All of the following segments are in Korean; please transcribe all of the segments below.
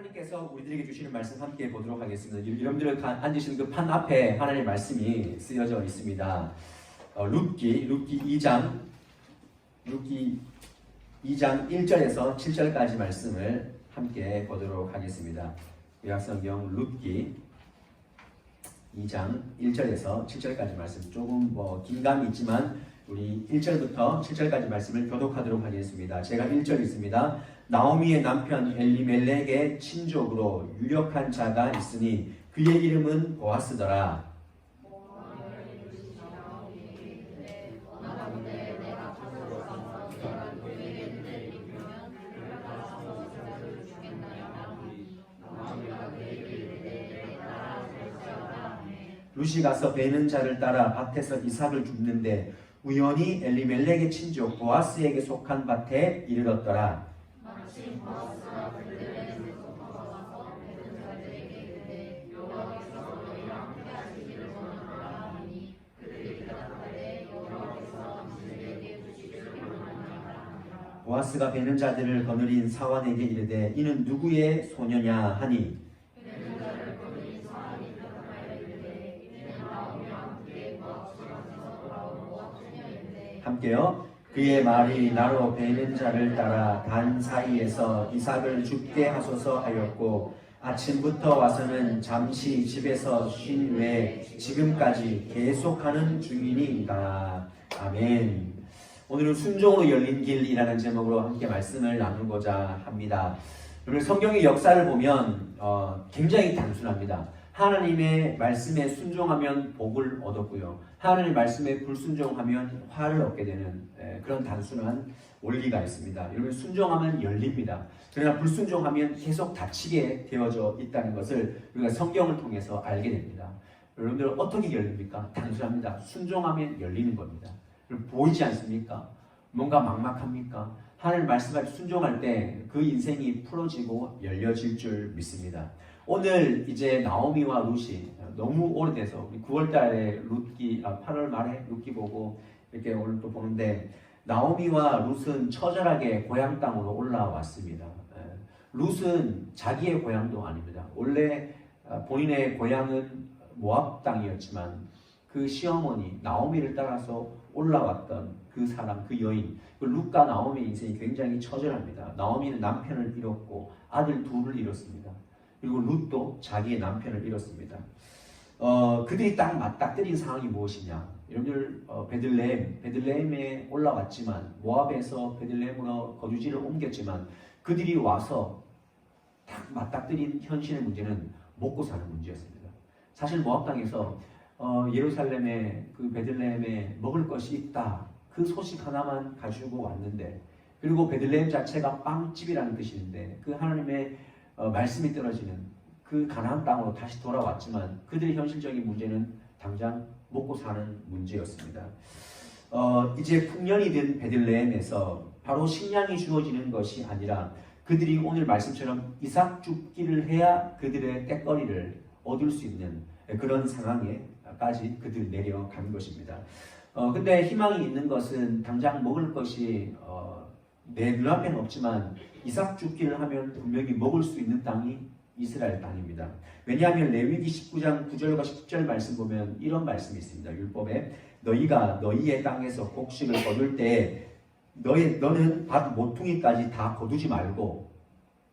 하나님께서 우리들에게 주시는 말씀 함께 보도록 하겠습니다. 여러분들 앉으시는 그 판 앞에 하나님의 말씀이 쓰여져 있습니다. 룻기 2장 1절에서 7절까지 말씀을 함께 보도록 하겠습니다. 구약성경 룻기 2장 1절에서 7절까지 말씀, 조금 긴감이 있지만 우리 1절부터 7절까지 말씀을 교독하도록 하겠습니다. 제가 1절 있습니다. 나오미의 남편 엘리멜렉의 친족으로 유력한 자가 있으니 그의 이름은 보아스더라. 룻이 가서 베는 자를 따라 밭에서 이삭을 줍는데 우연히 엘리멜렉의 친족 보아스에게 속한 밭에 이르렀더라. 보아스가 베는 자들을 거느린 사환에게 이르되 이는 누구의 소녀냐 하니 함께요. 그의 말이 나로 베는 자를 따라 단 사이에서 이삭을 죽게 하소서 하였고 아침부터 와서는 잠시 집에서 쉰 후에 지금까지 계속하는 중이니이다. 아멘. 오늘은 순종으로 열린 길이라는 제목으로 함께 말씀을 나누고자 합니다. 오늘 성경의 역사를 보면 굉장히 단순합니다. 하나님의 말씀에 순종하면 복을 얻었고요. 하나님의 말씀에 불순종하면 화를 얻게 되는 그런 단순한 원리가 있습니다. 여러분, 순종하면 열립니다. 그러나 불순종하면 계속 닫히게 되어져 있다는 것을 우리가 성경을 통해서 알게 됩니다. 여러분들 어떻게 열립니까? 단순합니다. 순종하면 열리는 겁니다. 보이지 않습니까? 뭔가 막막합니까? 하나님 말씀에 순종할 때 그 인생이 풀어지고 열려질 줄 믿습니다. 오늘 이제 나오미와 룻이 너무 오래돼서 9월달에 8월 말에 룻기 보고 이렇게 오늘 또 보는데 나오미와 룻은 처절하게 고향 땅으로 올라왔습니다. 룻은 자기의 고향도 아닙니다. 원래 본인의 고향은 모압 땅이었지만 그 시어머니 나오미를 따라서 올라왔던 그 사람, 그 여인, 그 룻과 나오미의 인생이 굉장히 처절합니다. 나오미는 남편을 잃었고 아들 둘을 잃었습니다. 그리고 룻도 자기의 남편을 잃었습니다. 그들이 딱 맞닥뜨린 상황이 무엇이냐? 여러분들 베들레헴에 올라왔지만 모압에서 베들레헴으로 거주지를 옮겼지만 그들이 와서 딱 맞닥뜨린 현실의 문제는 먹고 사는 문제였습니다. 사실 모압 땅에서 예루살렘에 그 베들레헴에 먹을 것이 있다. 그 소식 하나만 가지고 왔는데, 그리고 베들레헴 자체가 빵집이라는 뜻인데 그 하나님의 말씀이 떨어지는 그 가나안 땅으로 다시 돌아왔지만 그들의 현실적인 문제는 당장 먹고 사는 문제였습니다. 이제 풍년이 된 베들레헴에서 바로 식량이 주어지는 것이 아니라 그들이 오늘 말씀처럼 이삭 줍기를 해야 그들의 떼거리를 얻을 수 있는 그런 상황에까지 그들 내려간 것입니다. 근데 희망이 있는 것은 당장 먹을 것이 내 눈앞에는 없지만 이삭 줍기를 하면 분명히 먹을 수 있는 땅이 이스라엘 땅입니다. 왜냐하면 레위기 19장 9절과 10절 말씀 보면 이런 말씀이 있습니다. 율법에 너희가 너희의 땅에서 곡식을 거둘 때 너는 밭 모퉁이까지 다 거두지 말고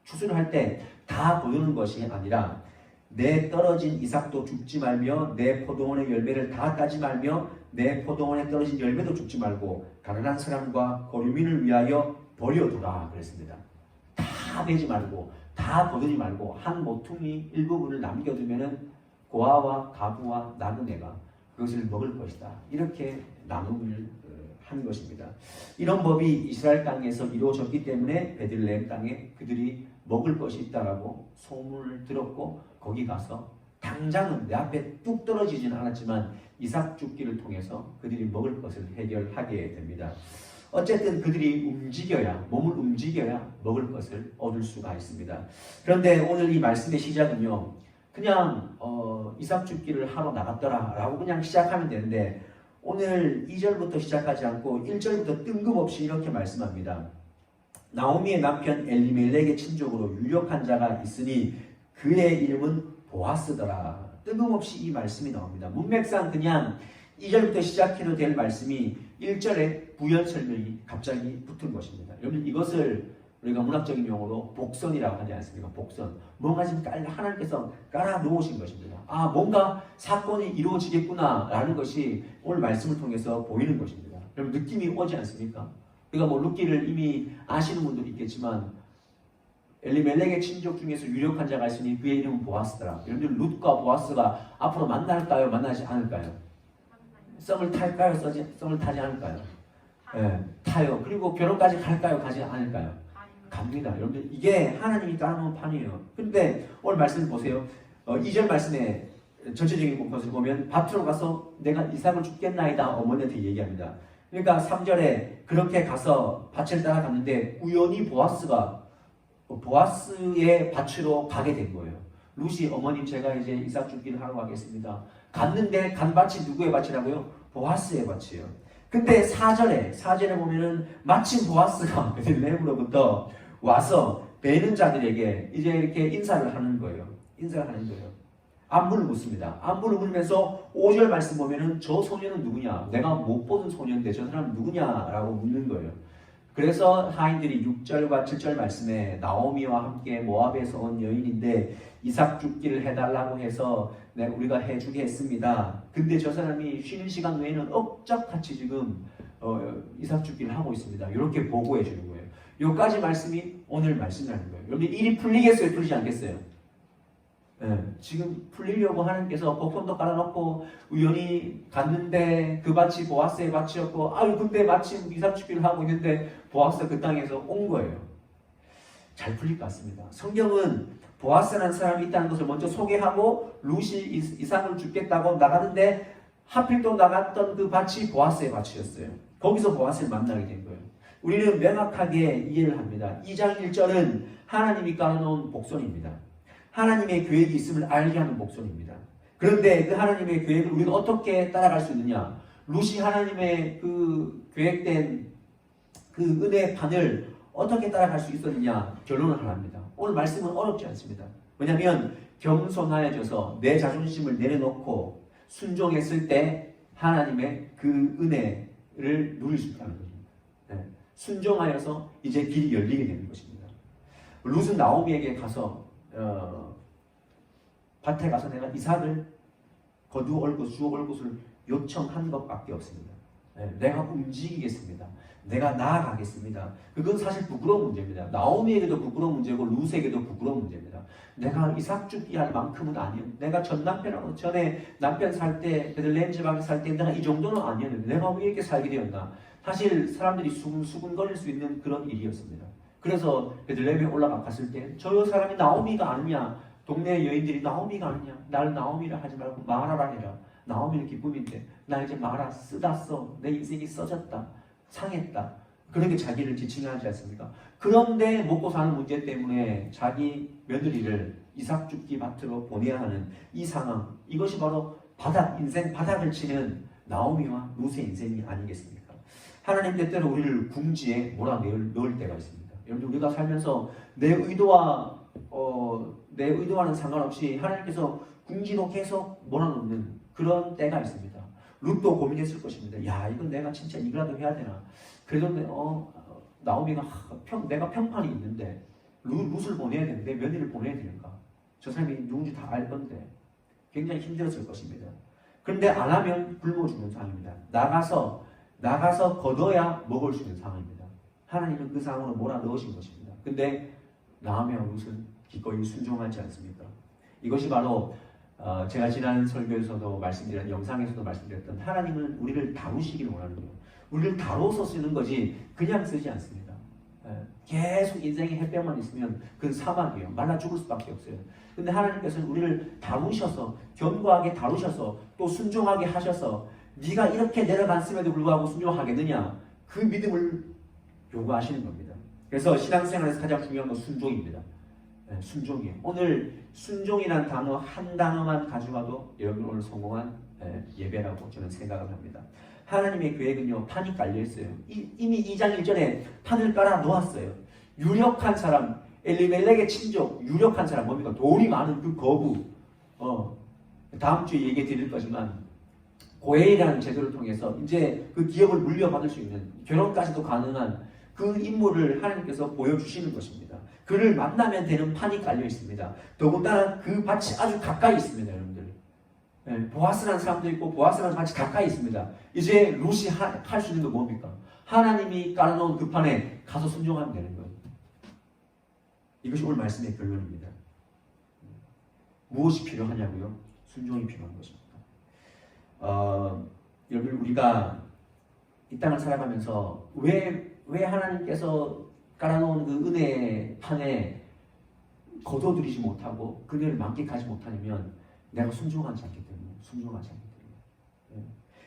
추수할 때 다 거두는 것이 아니라 내 떨어진 이삭도 줍지 말며 내 포도원의 열매를 다 따지 말며 내 포도원에 떨어진 열매도 줍지 말고 가난한 사람과 거류민을 위하여 버려두라 그랬습니다. 다 베지 말고 다 거두지 말고 한 모퉁이 일부분을 남겨두면은 고아와 가부와 나그네가 그것을 먹을 것이다. 이렇게 나눔을 한 것입니다. 이런 법이 이스라엘 땅에서 이루어졌기 때문에 베들레헴 땅에 그들이 먹을 것이 있다라고 소문을 들었고 거기 가서 당장은 내 앞에 뚝 떨어지진 않았지만 이삭 줍기를 통해서 그들이 먹을 것을 해결하게 됩니다. 어쨌든 그들이 몸을 움직여야 먹을 것을 얻을 수가 있습니다. 그런데 오늘 이 말씀의 시작은요, 그냥 이삭 줍기를 하러 나갔더라 라고 그냥 시작하면 되는데 오늘 2절부터 시작하지 않고 1절부터 뜬금없이 이렇게 말씀합니다. 나오미의 남편 엘리멜렉의 친족으로 유력한 자가 있으니 그의 이름은 보아스더라. 뜬금없이 이 말씀이 나옵니다. 문맥상 그냥 2절부터 시작해도 될 말씀이 1절에 부연 설명이 갑자기 붙은 것입니다. 여러분 이것을 우리가 문학적인 용어로 복선이라고 하지 않습니까? 복선. 뭔가 지금 하나님께서 깔아 놓으신 것입니다. 아, 뭔가 사건이 이루어지겠구나 라는 것이 오늘 말씀을 통해서 보이는 것입니다. 여러분 느낌이 오지 않습니까? 우리가 뭐 룻기를 이미 아시는 분도 있겠지만 엘리멜렉의 친족 중에서 유력한 자가 있으니 그의 이름은 보아스더라. 여러분들 룻과 보아스가 앞으로 만날까요? 만나지 않을까요? 썸을 탈까요? 썸을 타지 않을까요? 네, 타요. 그리고 결혼까지 갈까요? 가지 않을까요? 갑니다. 여러분들 이게 하나님이 깔아놓은 판이에요. 근데 오늘 말씀을 보세요. 2절 말씀에 전체적인 것을 보면 밭으로 가서 내가 이삭을 죽겠나이다 어머니한테 얘기합니다. 그러니까 3절에 그렇게 가서 밭을 따라갔는데 우연히 보아스의 밭으로 가게 된 거예요. 룻이 어머님 제가 이제 이삭 죽기를 하러 가겠습니다. 갔는데 간 밭이 누구의 밭이라고요? 보아스의 밭이에요. 근데 4절에 보면은 마침 보아스가 베들레헴으로부터 와서 베는 자들에게 이제 이렇게 인사를 하는 거예요. 안부를 묻습니다. 안부를 물으면서 5절 말씀 보면은 저 소녀는 누구냐? 내가 못 보던 소녀인데 저 사람은 누구냐라고 묻는 거예요. 그래서 하인들이 6절과 7절 말씀에 나오미와 함께 모압에서 온 여인인데 이삭 죽기를 해달라고 해서 우리가 해주게 했습니다. 근데 저 사람이 쉬는 시간 외에는 억짝같이 지금 이삭 죽기를 하고 있습니다. 이렇게 보고해 주는 거예요. 여기까지 말씀이 오늘 말씀이라는 거예요. 여러분 일이 풀리겠어요? 풀리지 않겠어요? 네, 지금 풀리려고 하나님께서 복선도 깔아놓고 우연히 갔는데 그 밭이 보아스의 밭이었고 아유 근데 마침 이삭 죽기를 하고 있는데 보아스가 그 땅에서 온 거예요. 잘 풀릴 것 같습니다. 성경은 보아스라는 사람이 있다는 것을 먼저 소개하고 룻이 이삭을 죽겠다고 나가는데 하필 또 나갔던 그 밭이 보아스의 밭이었어요. 거기서 보아스를 만나게 된 거예요. 우리는 명확하게 이해를 합니다. 2장 1절은 하나님이 깔아놓은 복선입니다. 하나님의 계획이 있음을 알게 하는 복선입니다. 그런데 그 하나님의 계획을 우리가 어떻게 따라갈 수 있느냐? 룻이 하나님의 그 계획된 그 은혜의 판을 어떻게 따라갈 수 있었느냐? 결론을 하나입니다. 오늘 말씀은 어렵지 않습니다. 왜냐하면 겸손하여져서 내 자존심을 내려놓고 순종했을 때 하나님의 그 은혜를 누릴 수 있다는 것입니다. 네. 순종하여서 이제 길이 열리게 되는 것입니다. 룻은 나오미에게 가서 밭에 가서 내가 이삭을 거두어 올 것, 주어 올 것을 요청한 것밖에 없습니다. 네, 내가 움직이겠습니다. 내가 나아가겠습니다. 그건 사실 부끄러운 문제입니다. 나오미에게도 부끄러운 문제고 룻에게도 부끄러운 문제입니다. 내가 이삭 죽기 할 만큼은 아니에요. 내가 전 남편하고 전에 남편 살 때 베들레헴 지방에 살 때 내가 이 정도는 아니었는데 내가 왜 이렇게 살게 되었나? 사실 사람들이 수근수근거릴 수 있는 그런 일이었습니다. 그래서 베들레헴에 올라갔을 때 저 사람이 나오미가 아니냐? 동네 여인들이 나오미가 아니냐? 날 나오미라 하지 말고 마라라 해라. 나오미는 기쁨인데 나 이제 마라 쓰다써 내 인생이 써졌다. 상했다. 그렇게 자기를 지칭하지 않습니까? 그런데 먹고 사는 문제 때문에 자기 며느리를 이삭 죽기 밭으로 보내야 하는 이 상황, 이것이 바로 인생 바닥을 치는 나오미와 룻의 인생이 아니겠습니까? 하나님 때때로 우리를 궁지에 몰아넣을 때가 있습니다. 여러분 우리가 살면서 내 의도와는 상관없이 하나님께서 궁지로 계속 몰아넣는 그런 때가 있습니다. 룻도 고민했을 것입니다. 야, 이건 내가 진짜 이거라도 해야 되나? 그래도 나오미가 내가 평판이 있는데 룻을 보내야 되는데 며느리를 보내야 되는가? 저 사람이 누군지 다 알 건데 굉장히 힘들었을 것입니다. 그런데 안 하면 굶어 죽는 상황입니다. 나가서 걷어야 먹을 수 있는 상황입니다. 하나님은 그 상황으로 몰아넣으신 것입니다. 근데 나오미와 룻은 기꺼이 순종하지 않습니까? 이것이 바로 제가 지난 설교에서도 말씀드렸던 영상에서도 말씀드렸던 하나님은 우리를 다루시기를 원하는 거예요. 우리를 다뤄서 쓰는 거지 그냥 쓰지 않습니다. 계속 인생의 햇볕만 있으면 그건 사막이에요. 말라 죽을 수밖에 없어요. 근데 하나님께서는 우리를 다루셔서 견고하게 다루셔서 또 순종하게 하셔서 네가 이렇게 내려갔음에도 불구하고 순종하겠느냐? 그 믿음을 요구하시는 겁니다. 그래서 신앙생활에서 가장 중요한 건 순종입니다. 순종이에요. 오늘 순종이라는 단어 한 단어만 가져가도 여러분 오늘 성공한 예배라고 저는 생각을 합니다. 하나님의 계획은요 판이 깔려 있어요. 이미 2장 1절에 판을 깔아 놓았어요. 유력한 사람, 엘리멜렉의 친족, 유력한 사람 뭡니까? 돈이 많은 그 거부. 다음 주에 얘기해 드릴 거지만 고해이라는 제도를 통해서 이제 그 기업을 물려받을 수 있는 결혼까지도 가능한 그 인물을 하나님께서 보여주시는 것입니다. 그를 만나면 되는 판이 깔려 있습니다. 더군다나 그 밭이 아주 가까이 있습니다, 여러분들. 보아스라는 사람도 있고 보아스라는 밭이 가까이 있습니다. 이제 룻이 할 수 있는 건 뭡니까? 하나님이 깔아놓은 그 판에 가서 순종하면 되는 거예요. 이것이 오늘 말씀의 결론입니다. 무엇이 필요하냐고요? 순종이 필요한 것입니다. 여러분 우리가 이 땅을 살아가면서 왜 하나님께서 깔아놓은 그 은혜의 판에 거둬들이지 못하고 그녀를 만끽하지 못하냐면 내가 순종하지 않기 때문에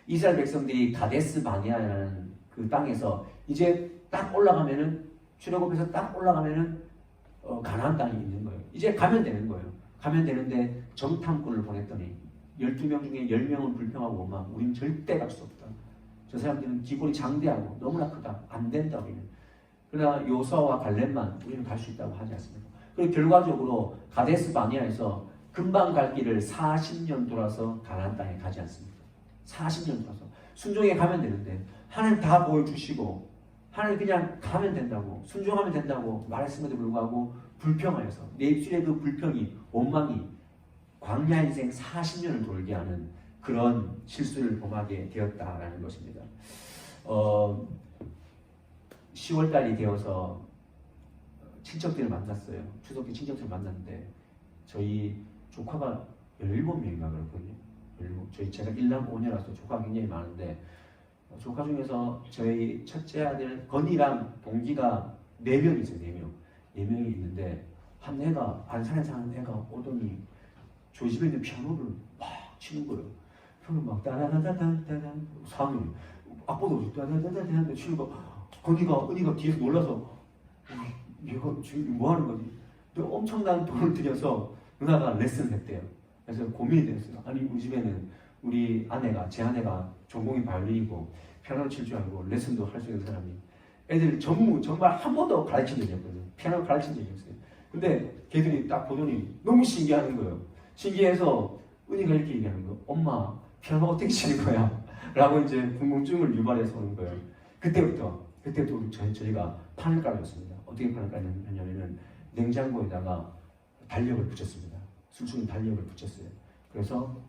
이스라엘 백성들이 가데스 바네아라는 그 땅에서 이제 딱 올라가면은 출애굽에서 딱 올라가면은 가나안 땅이 있는 거예요. 이제 가면 되는 거예요. 가면 되는데 정탐꾼을 보냈더니 12명 중에 10명은 불평하고 원망. 우린 절대 갈 수 없다. 저 사람들은 기본이 장대하고 너무나 크다. 안 된다 우리는. 그러나 요수아와 갈렙만 우리는 갈 수 있다고 하지 않습니까? 그리고 결과적으로 가데스 바네아에서 금방 갈 길을 40년 돌아서 가나안 땅에 가지 않습니다. 40년 돌아서 순종에 가면 되는데 하나님 다 보여주시고 하나님 그냥 가면 된다고 순종하면 된다고 말했음에도 불구하고 불평하여서 내 입술의 그 불평이 원망이 광야 인생 40년을 돌게 하는 그런 실수를 범하게 되었다라는 것입니다. 10월달이 되어서 친척들을 만났어요. 추석 때 친척들을 만났는데 저희 조카가 17명인가 그렇거든요. 제가 1남 5녀라서 조카가 굉장히 많은데 조카 중에서 저희 첫째 아들 건이랑 동기가 4명 있어요. 4명이 있는데 한 애가 안산에 사는 애가 오더니 저희 집에 있는 피아노를 막 치는 거예요. 피아노 막 따다다다다다단 4학년 아빠도 없이 따다다다다단 치는 거 은희가 뒤에서 놀라서 얘가 지금 뭐 하는 거지? 또 엄청난 돈을 들여서 누나가 레슨을 했대요. 그래서 고민이 됐어요. 아니 우리 집에는 제 아내가 전공이 바이올린이고 피아노를 칠 줄 알고 레슨도 할 수 있는 사람이 애들 정말 한 번도 가르친 적이 없거든요. 피아노를 가르친 적이 없어요. 근데 걔들이 딱 보더니 너무 신기하는 거예요. 신기해서 은희가 이렇게 얘기하는 거예요. 엄마 피아노 어떻게 치는 거야? 라고 이제 궁금증을 유발해서 오는 거예요. 그때부터 저희가 판을 깔아줬습니다. 어떻게 판을 깔았냐면은 냉장고에다가 달력을 붙였습니다. 술수는 달력을 붙였어요. 그래서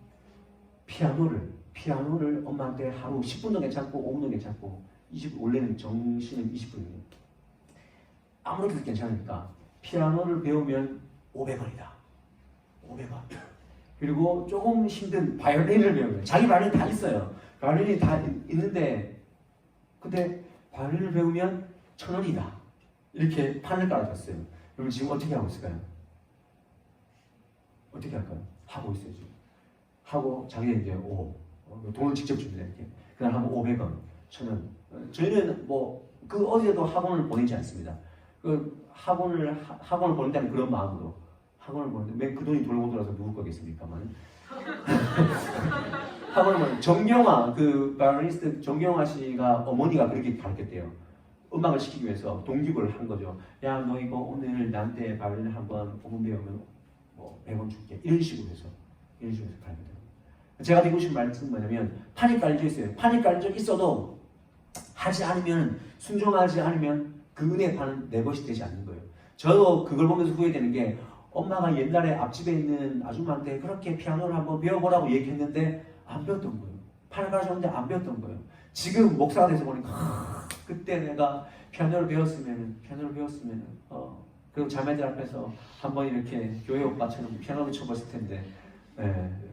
피아노를 엄마한테 하루 10분도 괜찮고 5분도 괜찮고 원래는 정시는 20분이에요. 아무래도 괜찮으니까 피아노를 배우면 500원이다. 500원. 그리고 조금 힘든 바이올린을 배우면 자기 바이올린 다 있어요. 바이올린이 다 있는데 근데 바이올린을 배우면 1,000원이다. 이렇게 판을 깔아줬어요. 여러분 지금 어떻게 하고 있을까요? 어떻게 할까요? 하고 있어요 지금. 하고 자기는 이제 돈을 직접 줍니다. 이렇게. 그날 하면 500원, 1,000원. 저희는 그 어디에도 학원을 보내지 않습니다. 그 학원을 보낸다는 그런 마음으로 학원을 보내는데 왜 그 돈이 돌고 돌아서 누굴 거겠습니까만. 학원을 보내. 정경화 그 바이올리니스트 정경화 씨가 어머니가 그렇게 가르쳤대요. 음악을 시키기 위해서 동기부여를 한 거죠. 야 너 이거 오늘 나한테 바이올린 한번 5분 배우면 100원 줄게. 이런 식으로 해서 가르쳐요. 제가 드리고 싶은 말씀은 뭐냐면 판이 깔려져 있어요. 판이 깔려져 있어도 하지 않으면 순종하지 않으면 그 은혜의 판은 내 것이 되지 않는 거예요. 저도 그걸 보면서 후회되는 게 엄마가 옛날에 앞집에 있는 아줌마한테 그렇게 피아노를 한번 배워보라고 얘기했는데 안 배웠던 거예요. 판을 가져오는데 안 배웠던 거예요. 지금 목사가 돼서 보니까 그때 내가 피아노를 배웠으면 그리고 자매들 앞에서 한번 이렇게 교회 오빠처럼 피아노를 쳐봤을 텐데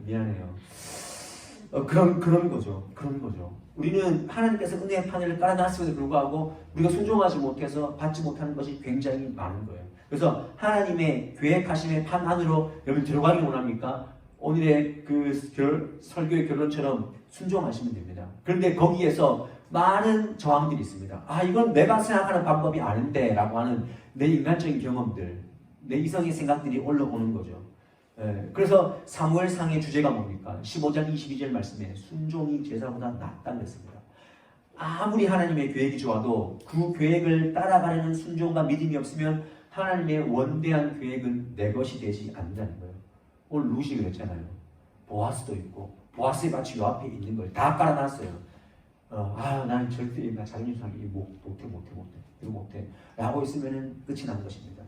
미안해요. 그런 거죠. 우리는 하나님께서 은혜의 판을 깔아놨음에도 불구하고 우리가 순종하지 못해서 받지 못하는 것이 굉장히 많은 거예요. 그래서 하나님의 계획하심의 판 안으로 여러분 들어가기 원합니까? 오늘의 그 설교의 결론처럼 순종하시면 됩니다. 그런데 거기에서 많은 저항들이 있습니다. 이건 내가 생각하는 방법이 아닌데 라고 하는 내 인간적인 경험들, 내 이성의 생각들이 올라오는 거죠. 그래서 사무엘상의 주제가 뭡니까? 15장 22절 말씀에 순종이 제사보다 낫다고 했습니다. 아무리 하나님의 계획이 좋아도 그 계획을 따라가려는 순종과 믿음이 없으면 하나님의 원대한 계획은 내 것이 되지 않는다는 거예요. 오늘 루시 그랬잖아요. 보아스도 있고 보아스의 밭이 요 앞에 있는 거예요. 다 깔아놨어요. 나는 절대 나 자존심상 이거 못해 라고 있으면 끝이 난 것입니다.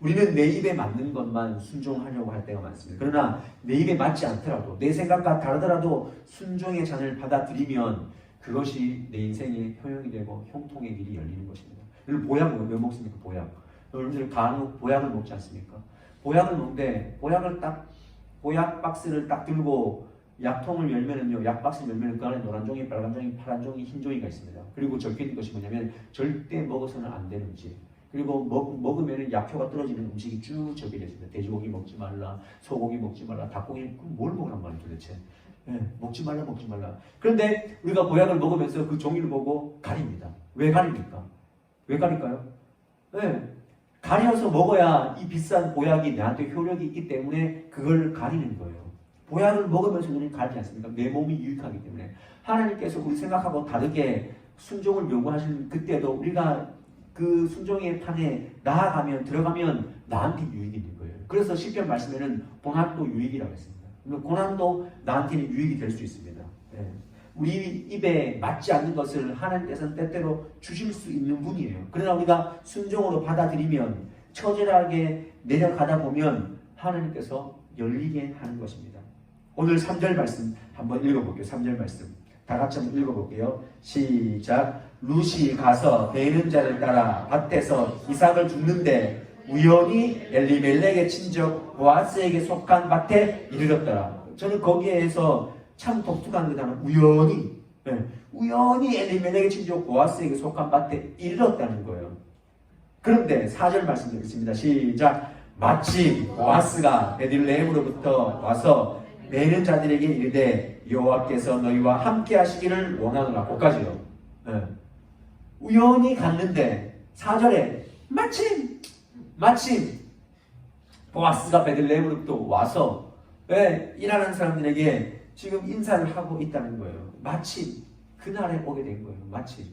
우리는 내 입에 맞는 것만 순종하려고 할 때가 많습니다. 그러나 내 입에 맞지 않더라도 내 생각과 다르더라도 순종의 잔을 받아들이면 그것이 내 인생의 효용이 되고 형통의 길이 열리는 것입니다. 여러분 보약은 왜 먹습니까? 여러분들 간혹 보약을 먹지 않습니까? 보약을 먹는데 보약 박스를 딱 들고 약통을 열면은요, 약 박스를 열면은 그 안에 노란 종이, 빨간 종이, 파란 종이, 흰 종이가 있습니다. 그리고 적혀 있는 것이 뭐냐면 절대 먹어서는 안 되는 음식. 그리고 먹으면 약효가 떨어지는 음식이 쭉 적혀져 있습니다. 돼지고기 먹지 말라, 소고기 먹지 말라, 닭고기, 그럼 뭘 먹으란 말이에요 도대체? 먹지 말라. 그런데 우리가 보약을 먹으면서 그 종이를 보고 가립니다. 왜 가립니까? 왜 가릴까요? 가려서 먹어야 이 비싼 보약이 내한테 효력이 있기 때문에 그걸 가리는 거예요. 보약을 먹으면서 우리는 가리지 않습니까? 내 몸이 유익하기 때문에. 하나님께서 우리 생각하고 다르게 순종을 요구하시는 그때도 우리가 그 순종의 판에 들어가면 나한테 유익이 있는 거예요. 그래서 시편 말씀에는 고난도 유익이라고 했습니다. 고난도 나한테는 유익이 될 수 있습니다. 우리 입에 맞지 않는 것을 하나님께서는 때때로 주실 수 있는 분이에요. 그러나 우리가 순종으로 받아들이면 처절하게 내려가다 보면 하나님께서 열리게 하는 것입니다. 오늘 3절 말씀 한번 읽어볼게요. 3절 말씀 다 같이 한번 읽어볼게요. 시작. 룻이 가서 베는 자를 따라 밭에서 이삭을 줍는데 우연히 엘리멜렉의 친족 보아스에게 속한 밭에 이르렀더라. 저는 거기에서 참 독특한 그 단어 우연히 엘리멜렉의 친족 보아스에게 속한 밭에 이르렀다는 거예요. 그런데 4절 말씀 드리겠습니다. 시작. 마침 보아스가 베들레헴으로부터 와서 매는 자들에게 이르되 여호와께서 너희와 함께 하시기를 원하노라. 거기까지요. 우연히 갔는데 4절에 마침 보아스가 베들레헴으로부터 와서 일하는 사람들에게 지금 인사를 하고 있다는 거예요. 마침 그날에 오게 된 거예요. 마침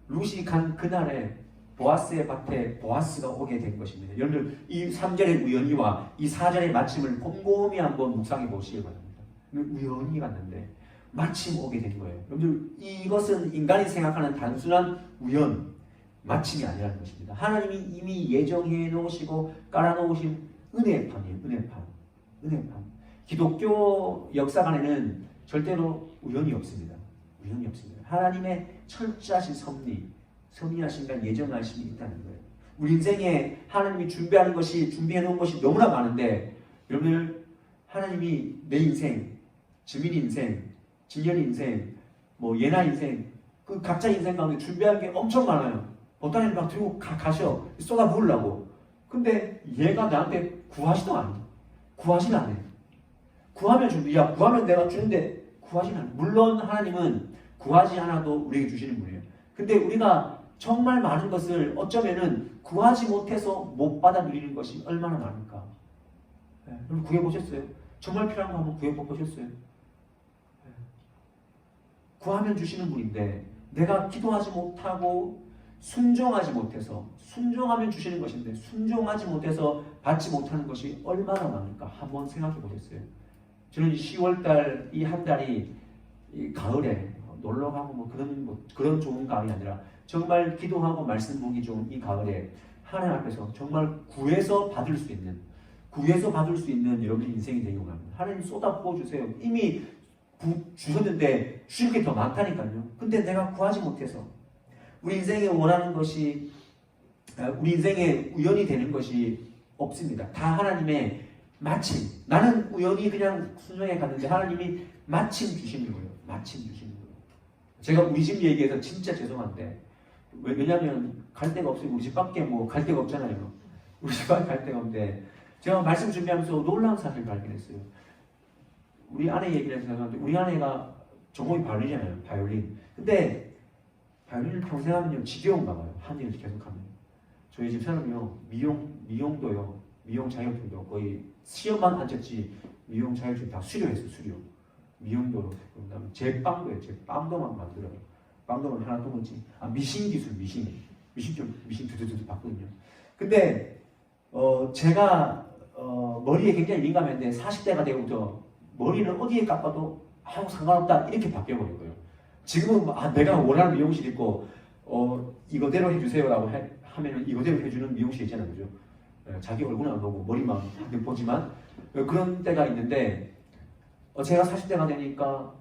룻이 간 그날에 보아스의 밭에 보아스가 오게 된 것입니다. 여러분들 이 3절의 우연히와 이 4절의 마침을 곰곰이 한번 묵상해 보시기 바랍니다. 우연히 갔는데 마침 오게 된 거예요. 여러분들 이것은 인간이 생각하는 단순한 우연, 마침이 아니라는 것입니다. 하나님이 이미 예정해 놓으시고 깔아 놓으신 은혜의 판이에요. 은혜의 판. 기독교 역사관에는 절대로 우연이 없습니다. 하나님의 철저하신 섭리하신가 예정하심이 있다는 거예요. 우리 인생에 하나님이 준비해 놓은 것이 너무나 많은데 여러분들 하나님이 내 인생, 지민이 인생, 진열이 인생, 예나 인생 그 각자 인생 가운데 준비할 게 엄청 많아요. 보따리를 막 들고 가셔 쏟아 부으려고. 근데 얘가 나한테 구하지도 않아. 구하진 않아요. 구하면 구하면 내가 주는데 구하진 않아요. 물론 하나님은 구하지 않아도 우리에게 주시는 분이에요. 근데 우리가 정말 많은 것을 어쩌면은 구하지 못해서 못 받아 누리는 것이 얼마나 많을까. 여러분 구해보셨어요? 정말 필요한 거 한번 구해보셨어요? 구하면 주시는 분인데 내가 기도하지 못하고 순종하지 못해서 순종하면 주시는 것인데 순종하지 못해서 받지 못하는 것이 얼마나 많을까 한번 생각해 보셨어요? 저는 10월달 이 한 달이 이 가을에 놀러 가고 그런 좋은 가을이 아니라 정말 기도하고 말씀 보기 좋은 이 가을에 하나님 앞에서 정말 구해서 받을 수 있는 여러분의 인생이 되기 원합니다. 하나님 쏟아 부어주세요. 이미 주셨는데 주실 게 더 많다니까요. 근데 내가 구하지 못해서 우리 인생에 원하는 것이 우리 인생에 우연이 되는 것이 없습니다. 다 하나님의 마침. 나는 우연히 그냥 순종해 갔는데 하나님이 마침 주시는 거예요. 제가 우리 집 얘기해서 진짜 죄송한데 왜냐하면 갈 데가 없어요. 우리 집밖에 갈 데가 없잖아요. 우리 집밖에 갈 데가 없는데 제가 말씀 준비하면서 놀라운 사실을 발견했어요. 우리 아내 얘기를 해서 생각하는데 우리 아내가 전공이 바이올린이잖아요. 바이올린. 근데 바이올린을 평생 하면요 지겨운가 봐요. 한 일을 계속하면. 저희 집 사람이요 미용도요. 미용 자격증도 거의 시험만 안 쳤지 미용 자격증 다 수료했어요. 수료. 미용도로. 그다음에 제빵도요. 제빵도만 만들어요. 빵동을 하나 또 먹지. 미신 기술, 미신 두두두두 봤거든요. 근데 제가 머리에 굉장히 민감했는데 40대가 되고부터 머리를 어디에 깎아도 아무 상관없다 이렇게 바뀌어버린 거예요. 지금은 내가 원하는 미용실 있고 이거대로 해주세요라고 하면은 이거대로 해주는 미용실 있잖아요, 그죠? 자기 얼굴은 안 보고 머리만 보지만 그런 때가 있는데 제가 40대가 되니까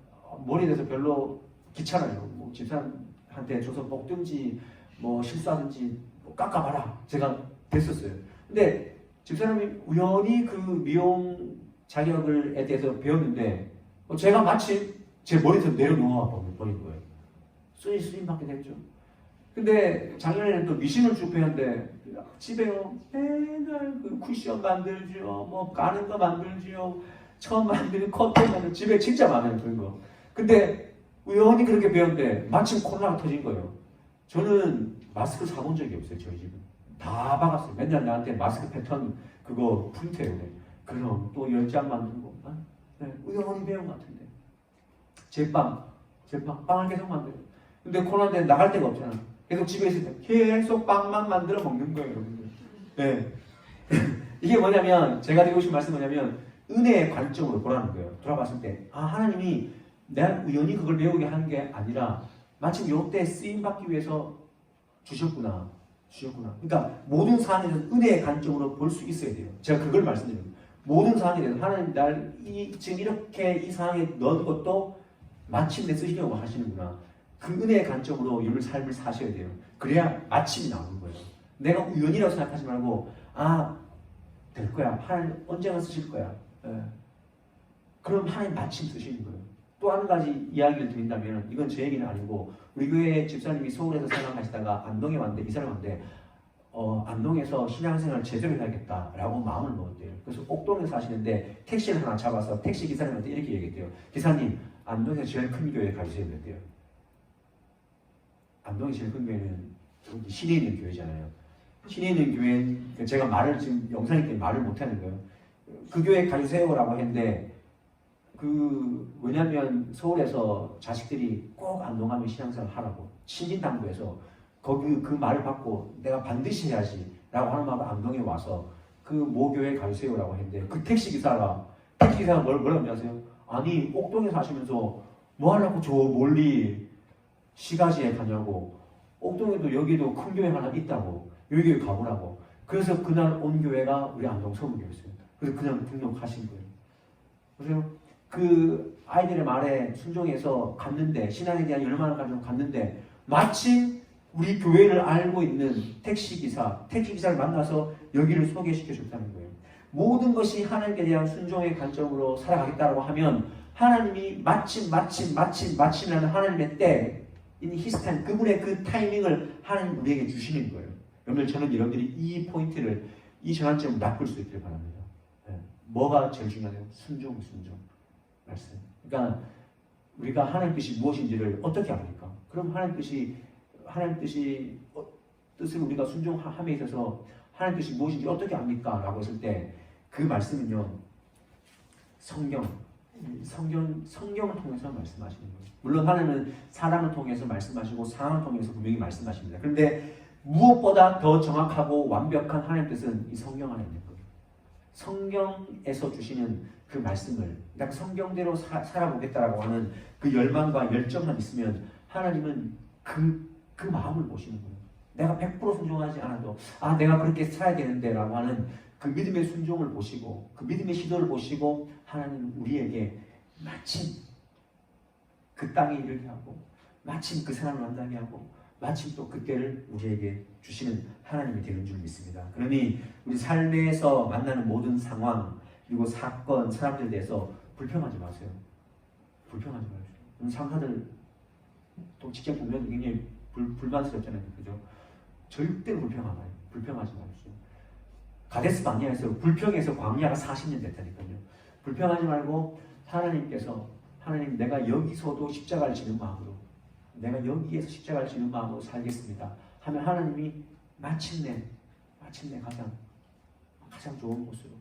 머리에 대해서 별로 귀찮아요. 뭐 집사람한테 줘서 볶든지 뭐 실수하든지 뭐 깎아봐라 제가 됐었어요. 근데 집사람이 우연히 그 미용 자격에 대해서 배웠는데 제가 마침 제 머리에서 내려놓아 버린 거예요. 쓰임받게 됐죠. 근데 작년에는 또 미신을 쭉 배웠는데 집에요 맨날 그 쿠션 만들지요, 뭐 까는 거 만들지요, 처음 만드는 컨텐츠 만들 집에 진짜 많아요 그런 거. 근데 우연히 그렇게 배웠는데 마침 코로나가 터진 거예요. 저는 마스크 사본 적이 없어요. 저희 집은 다 박았어요. 맨날 나한테 마스크 패턴 그거 프린트해요. 그럼 또 10장 만들고 우연히 배운 것 같은데 빵을 계속 만들어요. 근데 코로나 때 나갈 데가 없잖아. 계속 집에 있을 때 계속 빵만 만들어 먹는 거예요. 네. 이게 뭐냐면 제가 드리고 싶은 말씀은 뭐냐면 은혜의 관점으로 보라는 거예요. 돌아봤을 때 하나님이 내가 우연히 그걸 배우게 하는 게 아니라 마침 이때 쓰임받기 위해서 주셨구나. 그러니까 모든 사안에 대해서 은혜의 관점으로 볼 수 있어야 돼요. 제가 그걸 말씀드립니다. 모든 사안에 대해서 하나님 날 지금 이렇게 이 상황에 넣은 것도 마침내 쓰시려고 하시는구나. 그 은혜의 관점으로 이 삶을 사셔야 돼요. 그래야 마침이 나오는 거예요. 내가 우연이라고 생각하지 말고 될 거야. 하나님 언젠가 쓰실 거야. 그럼 하나님 마침 쓰시는 거예요. 또 한 가지 이야기를 드린다면 이건 제 얘기는 아니고 우리 교회 집사님이 서울에서 생활하시다가 안동에 왔는데 이사를 왔는데 안동에서 신앙생활 제대로 해야겠다라고 마음을 먹었대요. 그래서 옥동에 사시는데 택시를 하나 잡아서 택시 기사님한테 이렇게 얘기했대요. 기사님, 안동에서 제일 큰 교회 가주세요. 그랬대요. 안동이 제일 큰 교회는 시내에 있는 교회잖아요. 시내에 있는 교회는 제가 말을 지금 영상이 때문에 말을 못하는 거예요. 그 교회 가주세요라고 했는데 왜냐면 서울에서 자식들이 꼭 안동하면 신앙생활 하라고 신진당부에서 거기 그 말을 받고 내가 반드시 해야지 라고 하는 마음으로 안동에 와서 그 모교회 가주세요라고 했는데 그 택시기사가 뭐라고 하세요? 아니 옥동에 사시면서 뭐 하려고 저 멀리 시가지에 가냐고. 옥동에도 여기도 큰 교회 하나 있다고. 여기 교회 가보라고. 그래서 그날 온 교회가 우리 안동 서문교회였습니다. 그래서 그냥 등록하신 거예요. 그래서 그 아이들의 말에 순종해서 갔는데 신앙에 대한 열망을 가지고 갔는데 마침 우리 교회를 알고 있는 택시기사를 만나서 여기를 소개시켜 줬다는 거예요. 모든 것이 하나님께 대한 순종의 관점으로 살아가겠다고 하면 하나님이 마침이라는 하나님의 때 in his time, 그분의 그 타이밍을 하나님 우리에게 주시는 거예요. 여러분 저는 여러분들이 이 포인트를 이 전환점을 낚을 수 있기를 바랍니다. 뭐가 제일 중요해요? 순종 말씀. 그러니까 우리가 하나님 뜻이 무엇인지를 어떻게 압니까? 그럼 하나님 뜻을 우리가 순종함에 있어서 하나님 뜻이 무엇인지 어떻게 압니까? 라고 했을 때 그 말씀은요 성경을 통해서 말씀하시는 거예요. 물론 하나님은 사람을 통해서 말씀하시고 상황을 통해서 분명히 말씀하십니다. 그런데 무엇보다 더 정확하고 완벽한 하나님 뜻은 이 성경 안에 있는 거예요. 성경에서 주시는 그 말씀을 딱 성경대로 살아보겠다라고 하는 그 열망과 열정만 있으면 하나님은 그 마음을 보시는 거예요. 내가 100% 순종하지 않아도 내가 그렇게 살아야 되는데 라고 하는 그 믿음의 순종을 보시고 그 믿음의 시도를 보시고 하나님은 우리에게 마침 그 땅에 이르게 하고 마침 그 사람을 만나게 하고 마침 또 그때를 우리에게 주시는 하나님이 되는 줄 믿습니다. 그러니 우리 삶에서 만나는 모든 상황 그리고 사건, 사람들에 대해서 불평하지 마세요. 불평하지 마세요. 상사들 또 직장 동료들 굉장히 불만스럽잖아요. 그죠? 절대로 불평하지 마십시오. 가데스 바네아에서 불평해서 광야가 40년 됐다니까요. 불평하지 말고 하나님 내가 여기서도 십자가를 지는 마음으로 내가 여기에서 십자가를 지는 마음으로 살겠습니다 하면 하나님이 마침내 가장 좋은 곳으로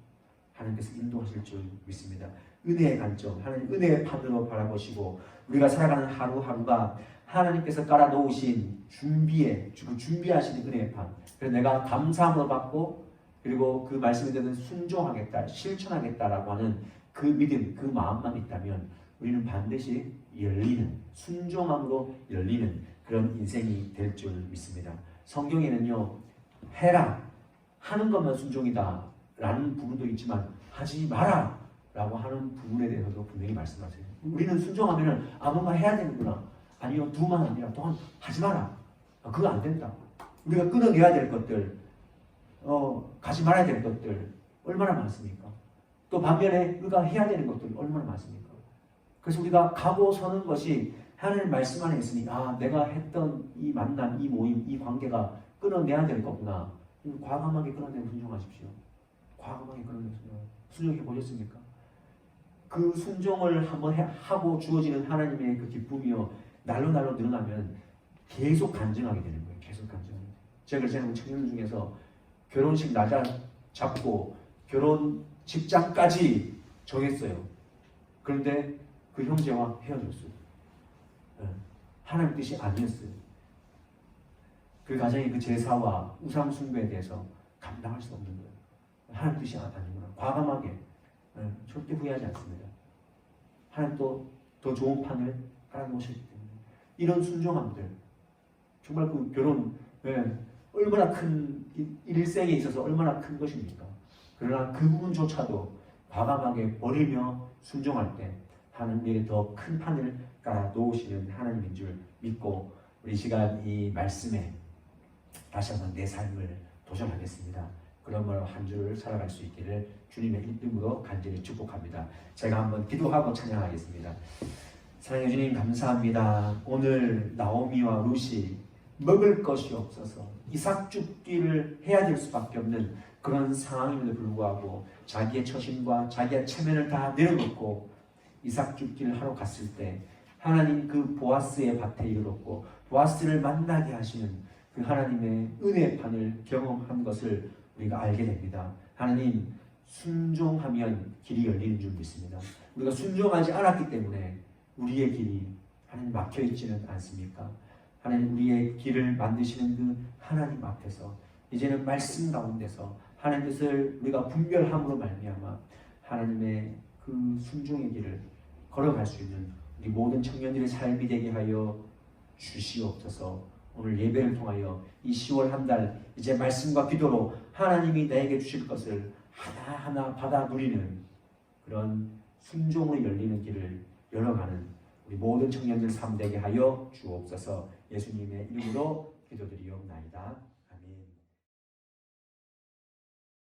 하나님께서 인도하실 줄 믿습니다. 은혜의 관점, 하나님 은혜의 판으로 바라보시고 우리가 살아가는 하루하루가 하나님께서 깔아놓으신 준비하신 은혜의 판. 그래서 내가 감사함으로 받고 그리고 그 말씀에 대해서 순종하겠다, 실천하겠다라고 하는 그 믿음, 그 마음만 있다면 우리는 반드시 열리는, 순종함으로 열리는 그런 인생이 될 줄 믿습니다. 성경에는요, 해라, 하는 것만 순종이다 라는 부분도 있지만 하지 마라 라고 하는 부분에 대해서도 분명히 말씀하세요. 우리는 순종하면 뭔가 해야 되는구나. 아니요, 두만 아니라 또한 하지 마라. 그거 안 된다. 우리가 끊어내야 될 것들, 가지 말아야 될 것들 얼마나 많습니까? 또 반면에 우리가 해야 되는 것들이 얼마나 많습니까? 그래서 우리가 가고 서는 것이 하나님 말씀 안에 있으니 내가 했던 이 만남, 이 모임, 이 관계가 끊어내야 될 거구나. 과감하게 끊어내고 순종하십시오. 과감하게 끊어내고 순종해 보셨습니까? 그 순종을 한번 하고 주어지는 하나님의 그 기쁨이요 날로 늘어나면 계속 간증하게 되는 거예요. 계속 간증하게. 제가 청년 중에서 결혼식 날짜 잡고 결혼 직장까지 정했어요. 그런데 그 형제와 헤어졌어요. 하나님 뜻이 아니었어요. 그 가정의 그 제사와 우상 숭배에 대해서 감당할 수 없는 거예요. 하나님 뜻이 아니구나. 과감하게 절대 후회하지 않습니다. 하나님 또 더 좋은 판을 깔아놓으셨기 때문에 이런 순종함들 정말 그 결혼 얼마나 큰 일생에 있어서 얼마나 큰 것입니까? 그러나 그 부분조차도 과감하게 버리며 순종할 때 하나님께 더 큰 판을 깔아놓으시는 하나님인 줄 믿고 우리 시간 이 말씀에 다시 한번 내 삶을 도전하겠습니다. 그런 말로 한 주를 살아갈 수 있기를 주님의 이름으로 간절히 축복합니다. 제가 한번 기도하고 찬양하겠습니다. 사랑해 주님 감사합니다. 오늘 나오미와 룻이 먹을 것이 없어서 이삭 줍기를 해야 될 수밖에 없는 그런 상황임에도 불구하고 자기의 처신과 자기의 체면을 다 내려놓고 이삭 줍기를 하러 갔을 때 하나님 그 보아스의 밭에 이르렀고 보아스를 만나게 하시는 그 하나님의 은혜의 판을 경험한 것을 우리가 알게 됩니다. 하나님 순종하면 길이 열리는 줄 믿습니다. 우리가 순종하지 않았기 때문에 우리의 길이 하나님 막혀있지는 않습니까? 하나님 우리의 길을 만드시는 그 하나님 앞에서 이제는 말씀 가운데서 하나님 뜻을 우리가 분별함으로 말미암아 하나님의 그 순종의 길을 걸어갈 수 있는 우리 모든 청년들의 삶이 되게 하여 주시옵소서. 오늘 예배를 통하여 이 10월 한 달 이제 말씀과 기도로 하나님이 나에게 주실 것을 하나하나 받아 누리는 그런 순종으로 열리는 길을 열어가는 우리 모든 청년들 삶 되게 하여 주옵소서. 예수님의 이름으로 기도드리옵나이다.